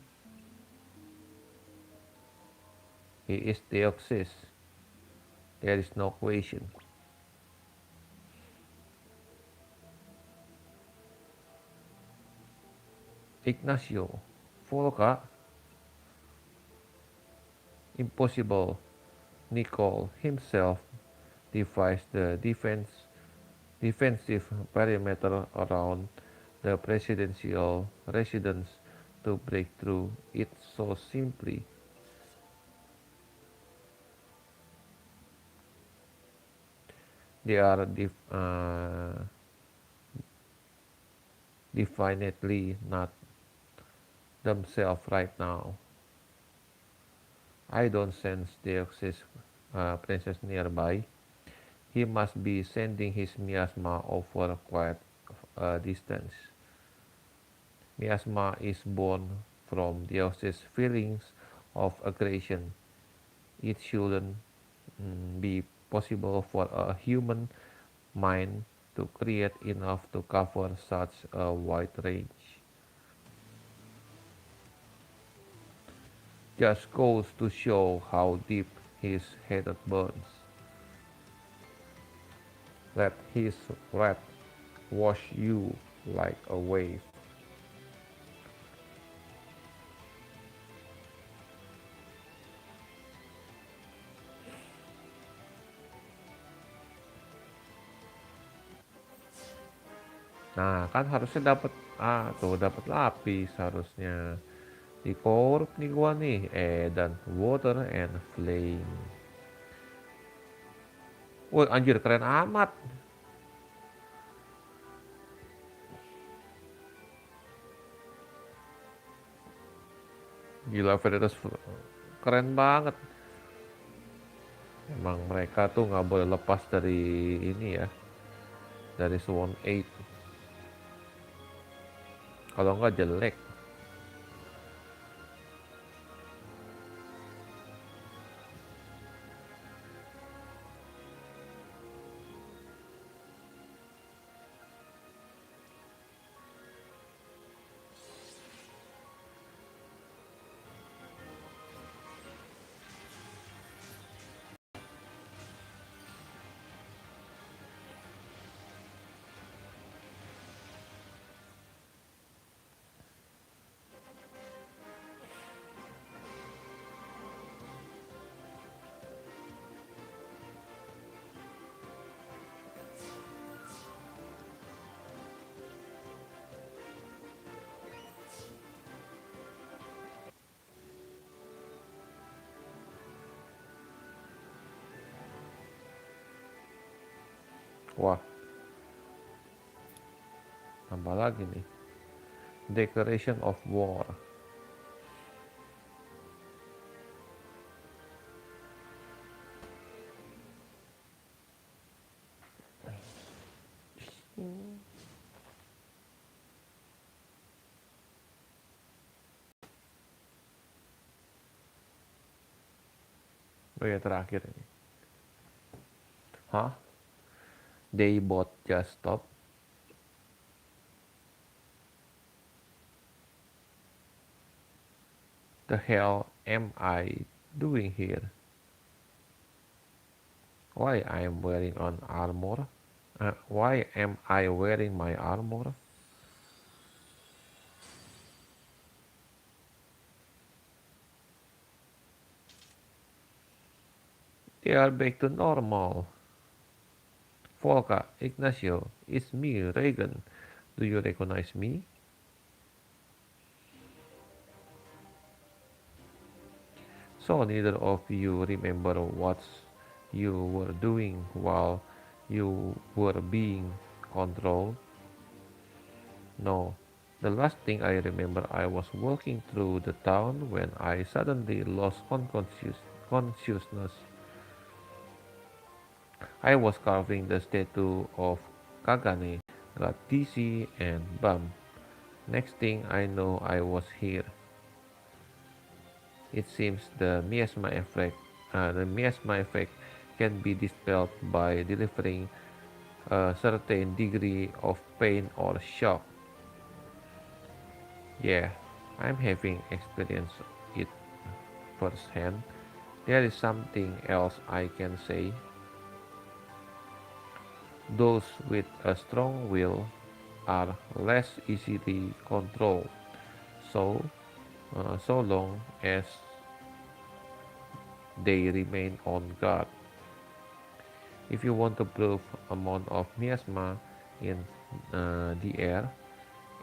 He is Deoxys. There is no question. Ignacio, Volca, impossible. Nicole himself devised the defensive perimeter around the presidential residence to break through it so simply. They are definitely not themselves right now. I don't sense Deoxys princess nearby. He must be sending his miasma over quite a distance. Miasma is born from Deoxys' feelings of aggression. It shouldn't be possible for a human mind to create enough to cover such a wide range. Just goes to show how deep his hatred burns. Let his wrath wash you like a wave. Nah, kan harusnya dapat tuh dapat lapis harusnya. Di korup nih gua nih. Dan water and flame. Woi, anjir keren amat. Gila Veritas keren banget. Emang mereka tuh nggak boleh lepas dari ini ya, dari Swan 8. Kalau nggak jelek. Wah, tambah lagi nih. Declaration of War. Oh ya terakhir ini. Huh? They both just stopped. The hell am I doing here? Why I am wearing an armor? Why am I wearing my armor? They are back to normal. Volca, Ignacio, it's me, Raegen. Do you recognize me? So neither of you remember what you were doing while you were being controlled? No. The last thing I remember, I was walking through the town when I suddenly lost consciousness. I was carving the statue of Kagane, got dizzy and bummed. Next thing I know, I was here. It seems the miasma effect can be dispelled by delivering a certain degree of pain or shock. Yeah, I'm having experienced it firsthand. There is something else I can say. Those with a strong will are less easily controlled. So, so long as they remain on guard. If you want to prove amount of miasma in the air,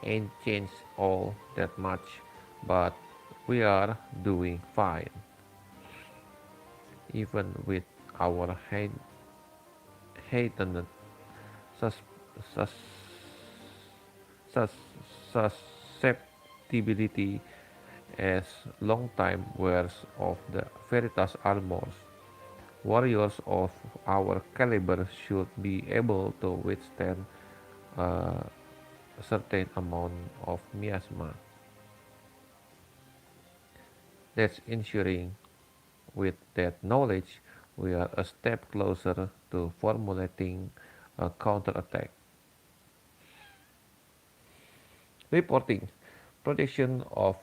ain't changed all that much, but we are doing fine, even with our heightened sus- sus- sus- susceptibility as long-time wearers of the Veritas armors. Warriors of our caliber should be able to withstand a certain amount of miasma. That's ensuring with that knowledge we are a step closer to formulating a counterattack. Reporting projection of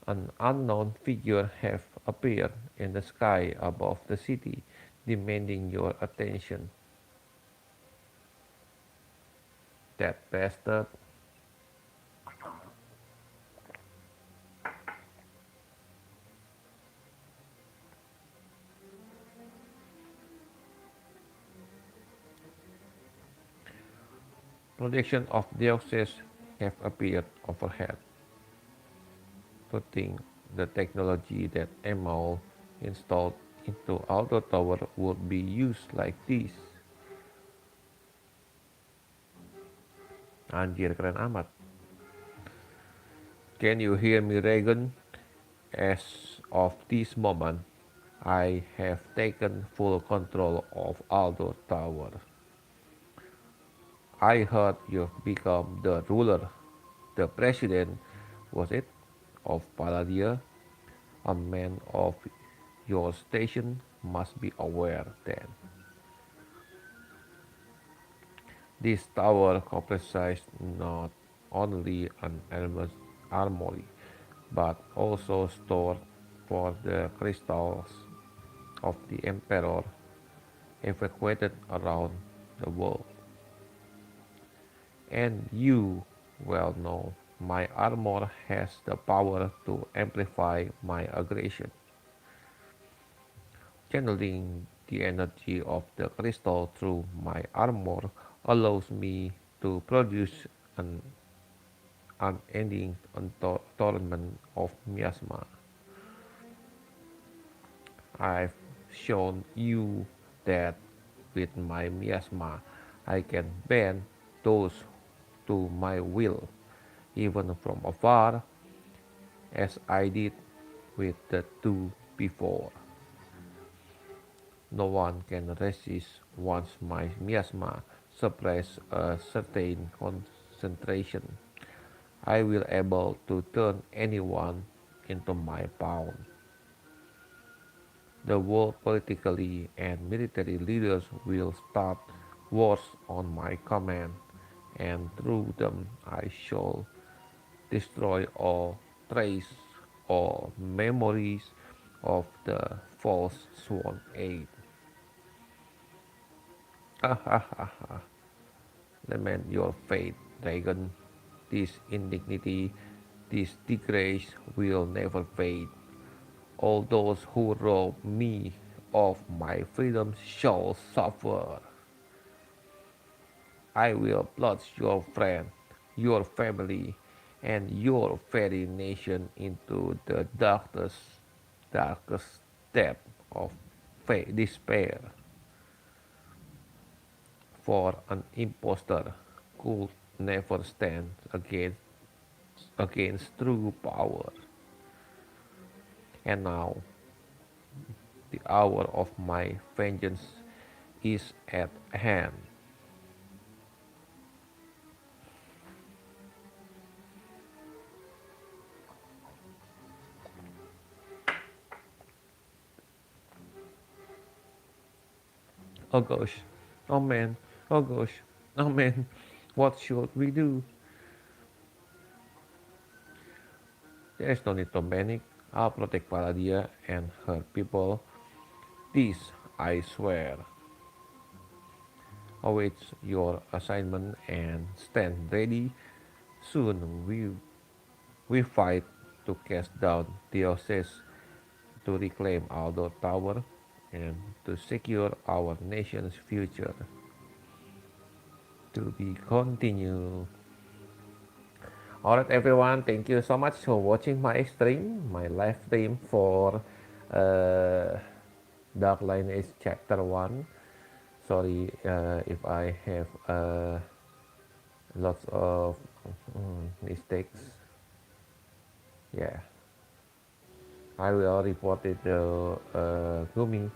an unknown figure have appeared in the sky above the city, demanding your attention. That bastard. Projection of Dioxus have appeared overhead, putting the technology that Emil installed into outdoor tower would be used like this. Anjir keren amat. Can you hear me, Reagan? As of this moment, I have taken full control of Aldo Tower. I heard you've become the ruler, the president, was it, of Paladia? A man of your station must be aware then. This tower comprises not only an armory, but also stored for the crystals of the Emperor evacuated around the world. And you well know my armor has the power to amplify my aggression. Channeling the energy of the crystal through my armor allows me to produce an unending torment of miasma. I've shown you that with my miasma I can bend those to my will, even from afar, as I did with the two before. No one can resist once my miasma suppress a certain concentration. I will able to turn anyone into my pawn. The world politically and military leaders will start wars on my command, and through them I shall destroy all trace or memories of the false sworn aid. Ha ha ha ha. Lament your fate, Raegen. This indignity, this disgrace will never fade. All those who rob me of my freedom shall suffer. I will plunge your friend, your family, and your very nation into the darkest depth of despair. For an impostor could never stand against true power. And now the hour of my vengeance is at hand. Oh gosh, oh man, oh gosh, oh man, what should we do? There is no need to panic. I'll protect Paladia and her people. This I swear. Await your assignment and stand ready. Soon we fight to cast down Dioxus, to reclaim our tower, and to secure our nation's future. To be continued. Alright everyone, thank you so much for watching my stream, my live stream for uh, Dark Lineage Chapter 1. Sorry if I have lots of mistakes. Yeah, I will report it to Gumi.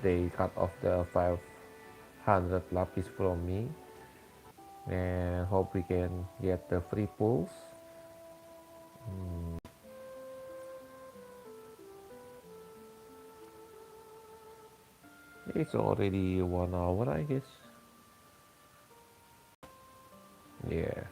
They cut off the 500 lapis from me, and hope we can get the free pulls. It's already 1 hour, I guess. Yeah.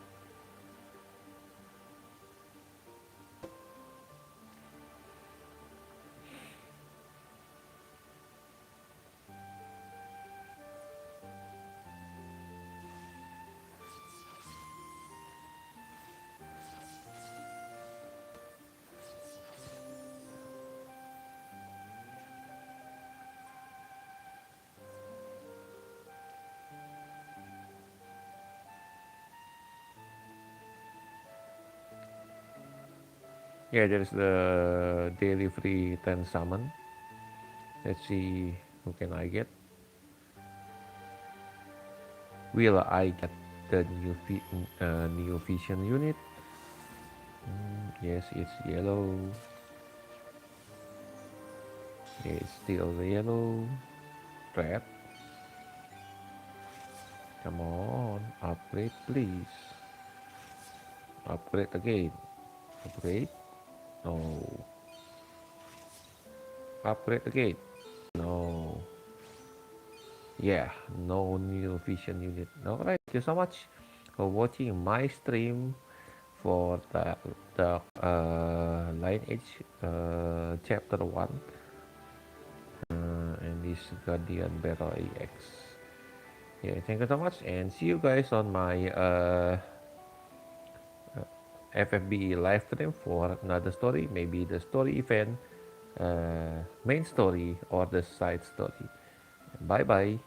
Yeah, there's the daily free 10 summon. Let's see who can I get. Will I get the new vision unit? Yes, it's yellow. Yeah, it's still yellow. Red. Come on, upgrade please. Upgrade again. Upgrade. No. Upgrade again. No. Yeah, no new vision unit. Alright, thank you so much for watching my stream for the Lineage chapter 1 and this Guardian Battle EX. Yeah, thank you so much and see you guys on my FFBE live stream for another story, maybe the story event, main story, or the side story. Bye bye.